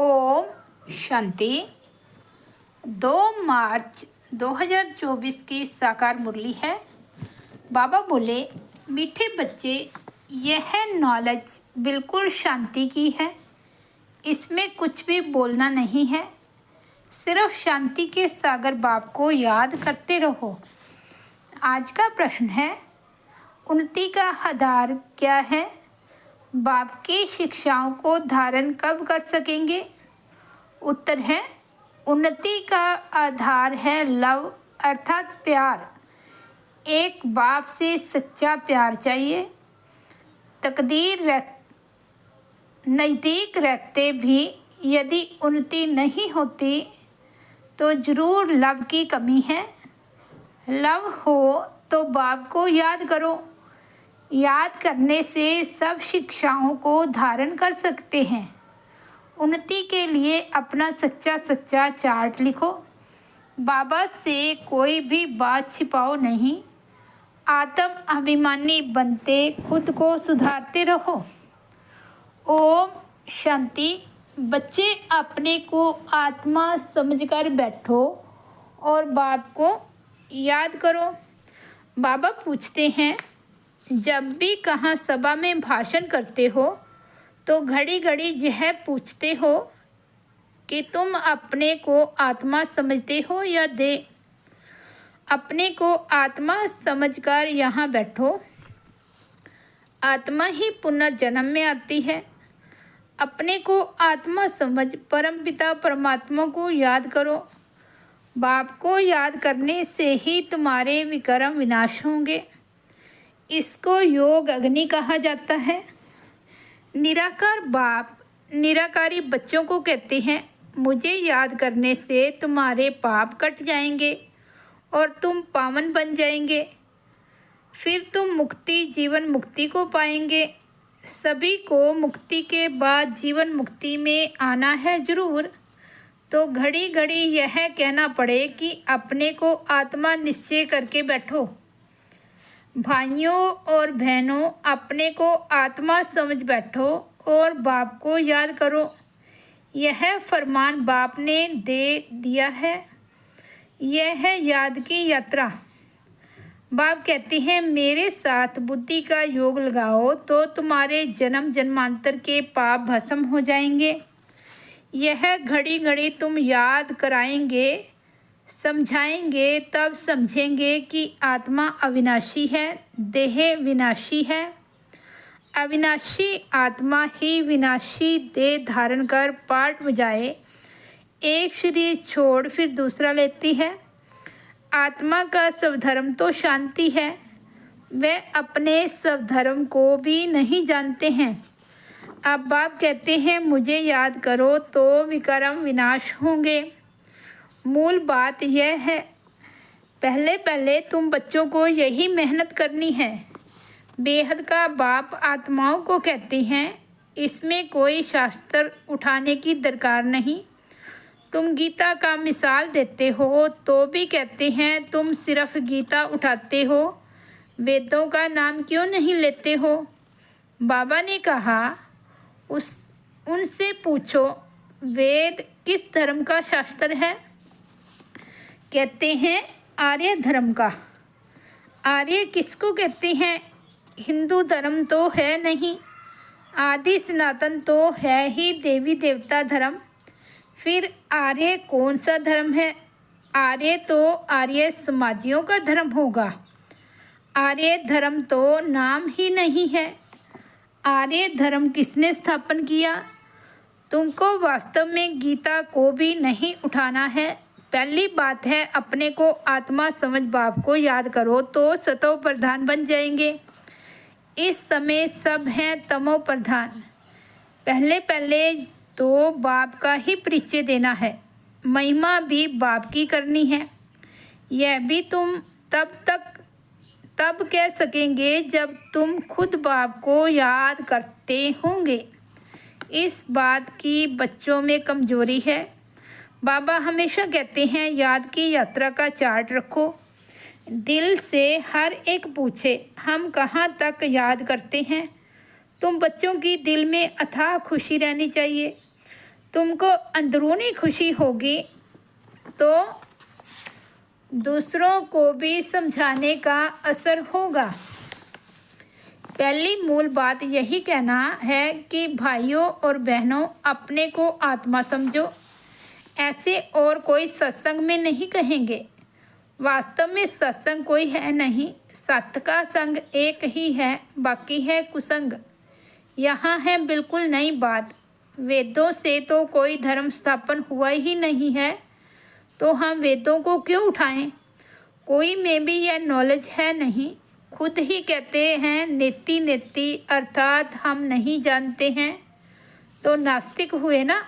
ओम शांति। 2 मार्च 2024 की साकार मुरली है। बाबा बोले, मीठे बच्चे, यह नॉलेज बिल्कुल शांति की है। इसमें कुछ भी बोलना नहीं है, सिर्फ शांति के सागर बाप को याद करते रहो। आज का प्रश्न है, उन्नति का आधार क्या है? बाप की शिक्षाओं को धारण कब कर सकेंगे? उत्तर है, उन्नति का आधार है लव अर्थात प्यार। एक बाप से सच्चा प्यार चाहिए। तकदीर नज़दीक रहते भी यदि उन्नति नहीं होती तो ज़रूर लव की कमी है। लव हो तो बाप को याद करो। याद करने से सब शिक्षाओं को धारण कर सकते हैं। उन्नति के लिए अपना सच्चा चार्ट लिखो। बाबा से कोई भी बात छिपाओ नहीं। आत्म अभिमानी बनते खुद को सुधारते रहो। ओम शांति। बच्चे, अपने को आत्मा समझकर बैठो और बाप को याद करो। बाबा पूछते हैं, जब भी कहाँ सभा में भाषण करते हो तो घड़ी घड़ी यह पूछते हो कि तुम अपने को आत्मा समझते हो या दे। अपने को आत्मा समझकर यहाँ बैठो। आत्मा ही पुनर्जन्म में आती है। अपने को आत्मा समझ परमपिता परमात्मा को याद करो। बाप को याद करने से ही तुम्हारे विकर्म विनाश होंगे। इसको योग अग्नि कहा जाता है। निराकार बाप निराकारी बच्चों को कहते हैं, मुझे याद करने से तुम्हारे पाप कट जाएंगे और तुम पावन बन जाएंगे। फिर तुम मुक्ति जीवन मुक्ति को पाएंगे। सभी को मुक्ति के बाद जीवन मुक्ति में आना है जरूर। तो घड़ी घड़ी यह कहना पड़े कि अपने को आत्मा निश्चय करके बैठो। भाइयों और बहनों, अपने को आत्मा समझ बैठो और बाप को याद करो। यह फरमान बाप ने दे दिया है। यह है याद की यात्रा। बाप कहते हैं, मेरे साथ बुद्धि का योग लगाओ तो तुम्हारे जन्म जन्मांतर के पाप भस्म हो जाएंगे। यह घड़ी घड़ी तुम याद कराएंगे, समझाएंगे, तब समझेंगे कि आत्मा अविनाशी है, देह विनाशी है। अविनाशी आत्मा ही विनाशी देह धारण कर पाठ बजाए एक शरीर छोड़ फिर दूसरा लेती है। आत्मा का स्वधर्म तो शांति है। वे अपने स्वधर्म को भी नहीं जानते हैं। अब बाप कहते हैं, मुझे याद करो तो विकर्म विनाश होंगे। मूल बात यह है, पहले पहले तुम बच्चों को यही मेहनत करनी है। बेहद का बाप आत्माओं को कहते हैं, इसमें कोई शास्त्र उठाने की दरकार नहीं। तुम गीता का मिसाल देते हो तो भी कहते हैं तुम सिर्फ गीता उठाते हो, वेदों का नाम क्यों नहीं लेते हो? बाबा ने कहा, उनसे पूछो वेद किस धर्म का शास्त्र है? कहते हैं आर्य धर्म का। आर्य किसको कहते हैं? हिंदू धर्म तो है नहीं, आदि सनातन तो है ही देवी देवता धर्म। फिर आर्य कौन सा धर्म है? आर्य तो आर्य समाजियों का धर्म होगा। आर्य धर्म तो नाम ही नहीं है। आर्य धर्म किसने स्थापन किया? तुमको वास्तव में गीता को भी नहीं उठाना है। पहली बात है, अपने को आत्मा समझ बाप को याद करो तो सतो प्रधान बन जाएंगे। इस समय सब हैं तमो प्रधान। पहले पहले तो बाप का ही परिचय देना है। महिमा भी बाप की करनी है। यह भी तुम तब कह सकेंगे जब तुम खुद बाप को याद करते होंगे। इस बात की बच्चों में कमजोरी है। बाबा हमेशा कहते हैं, याद की यात्रा का चार्ट रखो। दिल से हर एक पूछे, हम कहाँ तक याद करते हैं? तुम बच्चों की दिल में अथाह खुशी रहनी चाहिए। तुमको अंदरूनी खुशी होगी तो दूसरों को भी समझाने का असर होगा। पहली मूल बात यही कहना है कि भाइयों और बहनों, अपने को आत्मा समझो। ऐसे और कोई सत्संग में नहीं कहेंगे। वास्तव में सत्संग कोई है नहीं। सत्य का संग एक ही है, बाकी है कुसंग। यहाँ है बिल्कुल नई बात। वेदों से तो कोई धर्म स्थापन हुआ ही नहीं है, तो हम वेदों को क्यों उठाएं? कोई में भी यह नॉलेज है नहीं। खुद ही कहते हैं नेति नेति, अर्थात हम नहीं जानते हैं, तो नास्तिक हुए ना।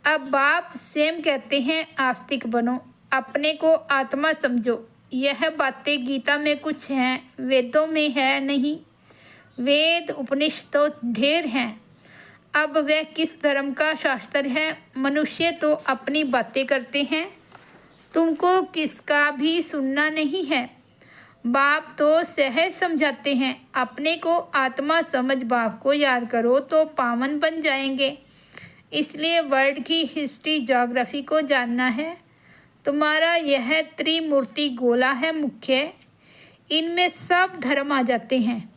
अब बाप स्वयं कहते हैं आस्तिक बनो, अपने को आत्मा समझो। यह बातें गीता में कुछ हैं, वेदों में है नहीं। वेद उपनिषद तो ढेर हैं। अब वह किस धर्म का शास्त्र है? मनुष्य तो अपनी बातें करते हैं, तुमको किसका भी सुनना नहीं है। बाप तो सहज समझाते हैं, अपने को आत्मा समझ बाप को याद करो तो पावन बन जाएंगे। इसलिए वर्ल्ड की हिस्ट्री ज्योग्राफी को जानना है। तुम्हारा यह त्रिमूर्ति गोला है मुख्य, इनमें सब धर्म आ जाते हैं।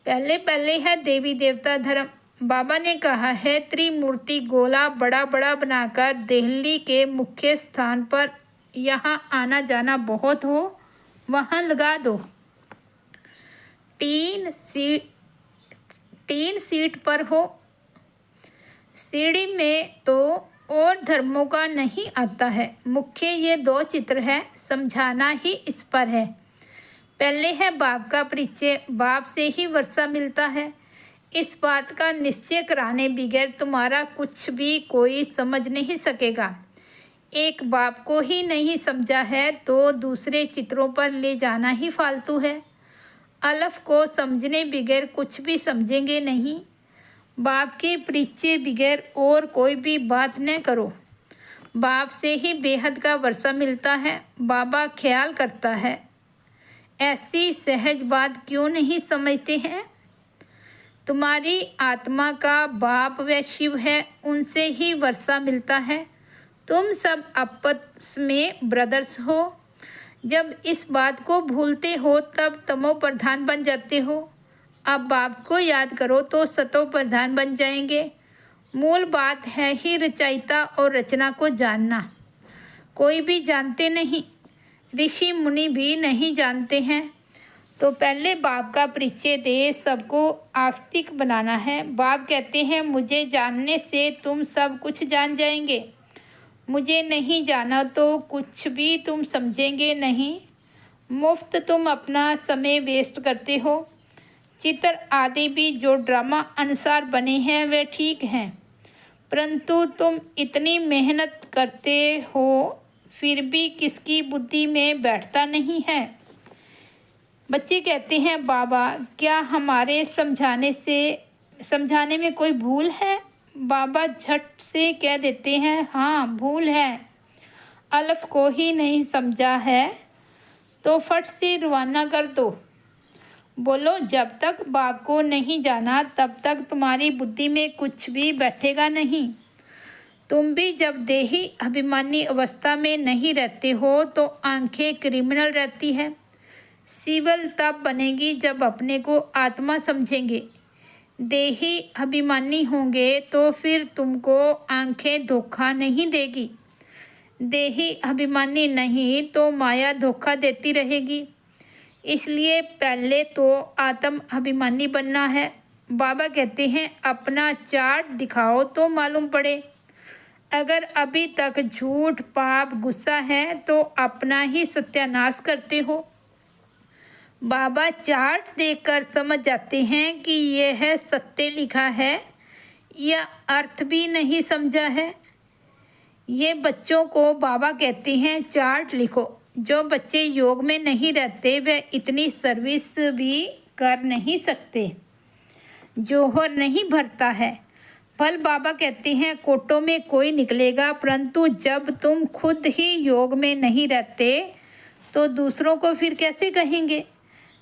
पहले पहले है देवी देवता धर्म। बाबा ने कहा है त्रिमूर्ति गोला बड़ा बड़ा बनाकर दिल्ली के मुख्य स्थान पर, यहाँ आना जाना बहुत हो, वहाँ लगा दो। तीन सीट पर हो। सीढ़ी में तो और धर्मों का नहीं आता है। मुख्य ये दो चित्र है, समझाना ही इस पर है। पहले है बाप का परिचय। बाप से ही वर्षा मिलता है। इस बात का निश्चय कराने बगैर तुम्हारा कुछ भी कोई समझ नहीं सकेगा। एक बाप को ही नहीं समझा है तो दूसरे चित्रों पर ले जाना ही फालतू है। अलफ को समझने बगैर कुछ भी समझेंगे नहीं। बाप के परिचय बगैर और कोई भी बात न करो। बाप से ही बेहद का वर्षा मिलता है। बाबा ख्याल करता है। ऐसी सहज बात क्यों नहीं समझते हैं? तुम्हारी आत्मा का बाप व शिव है, उनसे ही वर्षा मिलता है। तुम सब आपस में ब्रदर्स हो। जब इस बात को भूलते हो तब तमो प्रधान बन जाते हो। अब बाप को याद करो तो सतो प्रधान बन जाएंगे। मूल बात है ही रचयिता और रचना को जानना। कोई भी जानते नहीं, ऋषि मुनि भी नहीं जानते हैं। तो पहले बाप का परिचय दे, सबको आस्तिक बनाना है। बाप कहते हैं मुझे जानने से तुम सब कुछ जान जाएंगे। मुझे नहीं जाना तो कुछ भी तुम समझेंगे नहीं। मुफ्त तुम अपना समय वेस्ट करते हो। चित्र आदि भी जो ड्रामा अनुसार बने हैं वे ठीक हैं, परंतु तुम इतनी मेहनत करते हो फिर भी किसकी बुद्धि में बैठता नहीं है। बच्चे कहते हैं बाबा क्या हमारे समझाने में कोई भूल है? बाबा झट से कह देते हैं हाँ भूल है। अलफ को ही नहीं समझा है तो फट से रवाना कर दो। बोलो जब तक बाप को नहीं जाना तब तक तुम्हारी बुद्धि में कुछ भी बैठेगा नहीं। तुम भी जब देही अभिमानी अवस्था में नहीं रहते हो तो आंखें क्रिमिनल रहती है। सिविल तब बनेगी जब अपने को आत्मा समझेंगे। देही अभिमानी होंगे तो फिर तुमको आंखें धोखा नहीं देगी। देही अभिमानी नहीं तो माया धोखा देती रहेगी। इसलिए पहले तो आत्म अभिमानी बनना है। बाबा कहते हैं अपना चार्ट दिखाओ तो मालूम पड़े। अगर अभी तक झूठ पाप गुस्सा है तो अपना ही सत्यानाश करते हो। बाबा चार्ट देखकर समझ जाते हैं कि यह सत्य लिखा है या अर्थ भी नहीं समझा है। ये बच्चों को बाबा कहते हैं चार्ट लिखो। जो बच्चे योग में नहीं रहते वे इतनी सर्विस भी कर नहीं सकते। जोहर नहीं भरता है। फल बाबा कहते हैं कोटों में कोई निकलेगा, परंतु जब तुम खुद ही योग में नहीं रहते तो दूसरों को फिर कैसे कहेंगे।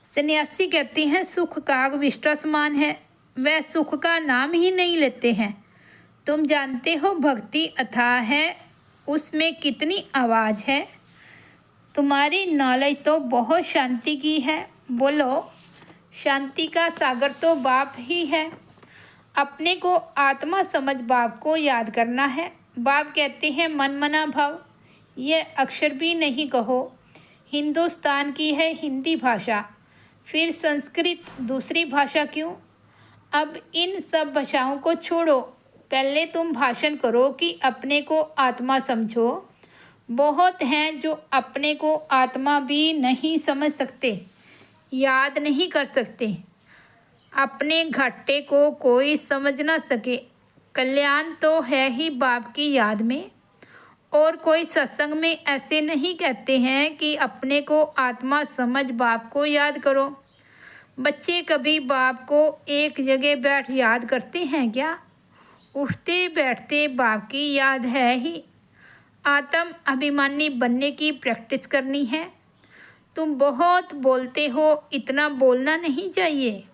सन्यासी कहते हैं सुख काग विष्टा समान है। वह सुख का नाम ही नहीं लेते हैं तुम जानते हो भक्ति अथाह है, उसमें कितनी आवाज़ है। तुम्हारी नॉलेज तो बहुत शांति की है। बोलो, शांति का सागर तो बाप ही है। अपने को आत्मा समझ बाप को याद करना है। बाप कहते हैं मन मना भव, ये अक्षर भी नहीं कहो। हिंदुस्तान की है हिंदी भाषा, फिर संस्कृत दूसरी भाषा क्यों। अब इन सब भाषाओं को छोड़ो, पहले तुम भाषण करो कि अपने को आत्मा समझो। बहुत हैं जो अपने को आत्मा भी नहीं समझ सकते, याद नहीं कर सकते। अपने घाटे को कोई समझ ना सके। कल्याण तो है ही बाप की याद में। और कोई सत्संग में ऐसे नहीं कहते हैं कि अपने को आत्मा समझ बाप को याद करो। बच्चे कभी बाप को एक जगह बैठ याद करते हैं क्या? उठते बैठते बाप की याद है ही। आत्म अभिमानी बनने की प्रैक्टिस करनी है। तुम बहुत बोलते हो, इतना बोलना नहीं चाहिए।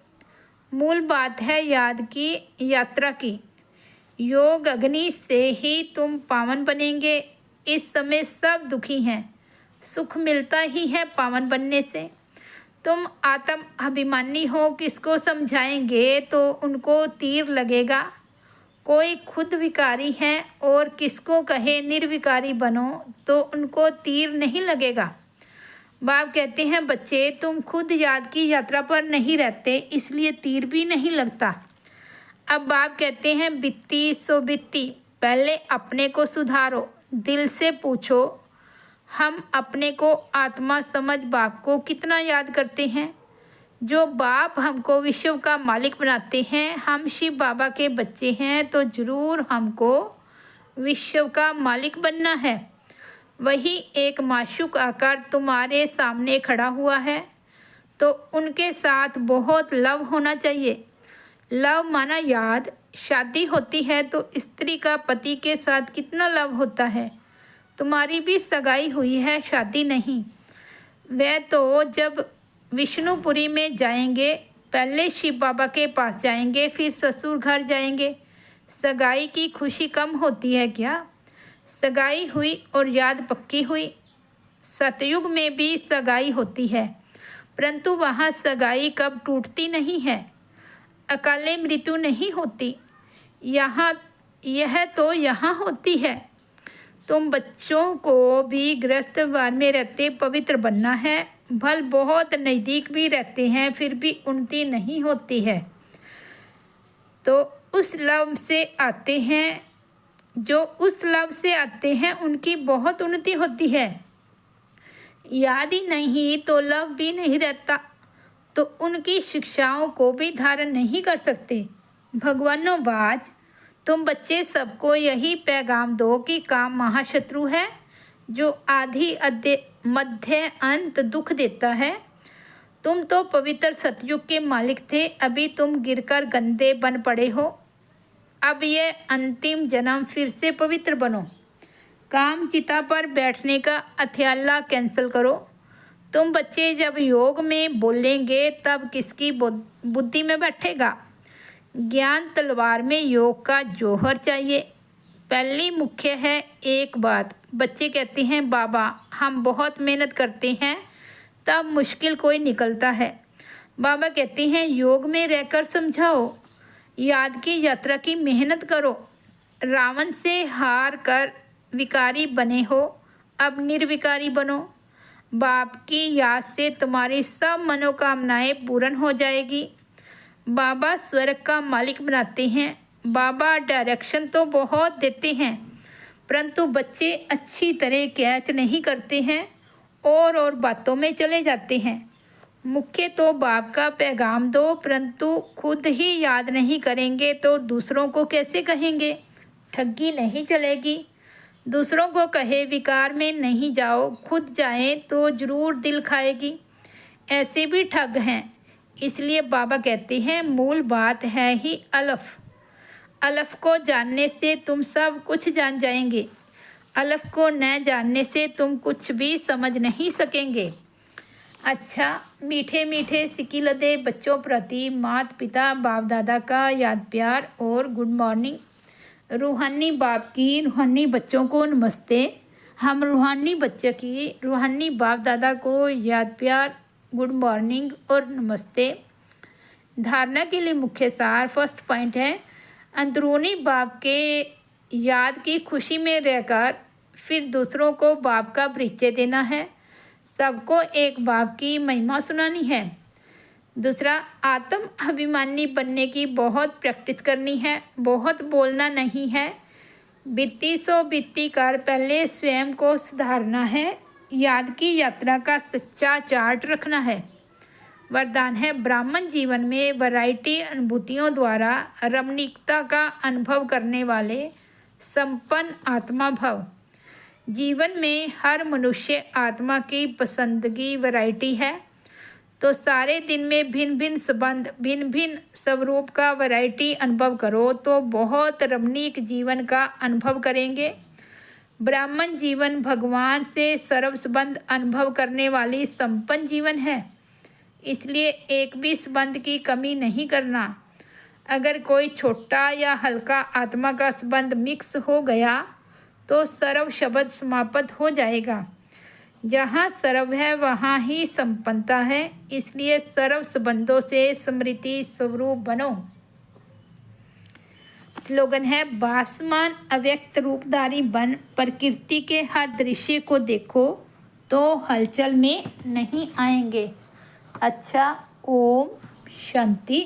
मूल बात है याद की यात्रा की। योग अग्नि से ही तुम पावन बनेंगे। इस समय सब दुखी हैं, सुख मिलता ही है पावन बनने से। तुम आत्म अभिमानी हो, किसको समझाएंगे तो उनको तीर लगेगा। कोई खुद विकारी है और किसको कहे निर्विकारी बनो तो उनको तीर नहीं लगेगा। बाप कहते हैं बच्चे, तुम खुद याद की यात्रा पर नहीं रहते, इसलिए तीर भी नहीं लगता। अब बाप कहते हैं बित्ती सो बित्ती, पहले अपने को सुधारो। दिल से पूछो, हम अपने को आत्मा समझ बाप को कितना याद करते हैं। जो बाप हमको विश्व का मालिक बनाते हैं, हम शिव बाबा के बच्चे हैं, तो ज़रूर हमको विश्व का मालिक बनना है। वही एक माशूक आकर तुम्हारे सामने खड़ा हुआ है, तो उनके साथ बहुत लव होना चाहिए। लव माना याद। शादी होती है तो स्त्री का पति के साथ कितना लव होता है। तुम्हारी भी सगाई हुई है, शादी नहीं। वह तो जब विष्णुपुरी में जाएंगे, पहले शिव बाबा के पास जाएंगे, फिर ससुर घर जाएंगे। सगाई की खुशी कम होती है क्या? सगाई हुई और याद पक्की हुई। सतयुग में भी सगाई होती है, परंतु वहाँ सगाई कब टूटती नहीं है, अकाले मृत्यु नहीं होती। यहाँ यह तो यहाँ होती है। तुम बच्चों को भी गृहस्थ वार में रहते पवित्र बनना है। भल बहुत नज़दीक भी रहते हैं, फिर भी उन्नति नहीं होती है। तो उस लव से आते हैं, जो उस लव से आते हैं उनकी बहुत उन्नति होती है। याद ही नहीं तो लव भी नहीं रहता, तो उनकी शिक्षाओं को भी धारण नहीं कर सकते। भगवानों बाज, तुम बच्चे सबको यही पैगाम दो कि काम महाशत्रु है, जो आधि मध्य अंत दुख देता है। तुम तो पवित्र सतयुग के मालिक थे, अभी तुम गिरकर गंदे बन पड़े हो। अब ये अंतिम जन्म फिर से पवित्र बनो। काम चिता पर बैठने का अथयाला कैंसिल करो। तुम बच्चे जब योग में बोलेंगे तब किसकी बुद्धि में बैठेगा। ज्ञान तलवार में योग का जौहर चाहिए। पहली मुख्य है एक बात। बच्चे कहते हैं बाबा हम बहुत मेहनत करते हैं, तब मुश्किल कोई निकलता है। बाबा कहते हैं योग में रहकर समझाओ, याद की यात्रा की मेहनत करो। रावण से हार कर विकारी बने हो, अब निर्विकारी बनो। बाप की याद से तुम्हारी सब मनोकामनाएं पूर्ण हो जाएगी। बाबा स्वर्ग का मालिक बनाते हैं। बाबा डायरेक्शन तो बहुत देते हैं, परंतु बच्चे अच्छी तरह कैच नहीं करते हैं और बातों में चले जाते हैं। मुख्य तो बाप का पैगाम दो, परंतु खुद ही याद नहीं करेंगे तो दूसरों को कैसे कहेंगे। ठगी नहीं चलेगी। दूसरों को कहे विकार में नहीं जाओ, खुद जाएं तो ज़रूर दिल खाएगी। ऐसे भी ठग हैं। इसलिए बाबा कहते हैं मूल बात है ही अलफ। अलफ को जानने से तुम सब कुछ जान जाएंगे। अलफ को न जानने से तुम कुछ भी समझ नहीं सकेंगे। अच्छा, मीठे मीठे सिकिलदे बच्चों प्रति माता पिता बाप दादा का याद प्यार और गुड मॉर्निंग। रूहानी बाप की रूहानी बच्चों को नमस्ते। हम रूहानी बच्चे की रूहानी बाप दादा को याद प्यार, गुड मॉर्निंग और नमस्ते। धारणा के लिए मुख्य सार फर्स्ट पॉइंट है, अंदरूनी बाप के याद की खुशी में रहकर फिर दूसरों को बाप का परिचय देना है। सबको एक बाप की महिमा सुनानी है। दूसरा, आत्म अभिमानी बनने की बहुत प्रैक्टिस करनी है, बहुत बोलना नहीं है। बीती सो बीती कर पहले स्वयं को सुधारना है। याद की यात्रा का सच्चा चार्ट रखना है। वरदान है, ब्राह्मण जीवन में वैरायटी अनुभूतियों द्वारा रमणीकता का अनुभव करने वाले संपन्न आत्मा भव। जीवन में हर मनुष्य आत्मा की पसंदगी वैरायटी है, तो सारे दिन में भिन्न भिन्न संबंध, भिन्न भिन्न स्वरूप का वैरायटी अनुभव करो तो बहुत रमणीक जीवन का अनुभव करेंगे। ब्राह्मण जीवन भगवान से सर्व संबंध अनुभव करने वाली संपन्न जीवन है, इसलिए एक भी संबंध की कमी नहीं करना। अगर कोई छोटा या हल्का आत्मा का संबंध मिक्स हो गया तो सर्व शब्द समाप्त हो जाएगा। जहाँ सर्व है वहाँ ही संपन्नता है, इसलिए सर्व संबंधों से स्मृति स्वरूप बनो। स्लोगन है, भासमान अव्यक्त रूपधारी बन, प्रकृति के हर दृश्य को देखो तो हलचल में नहीं आएंगे। अच्छा, ओम शांति।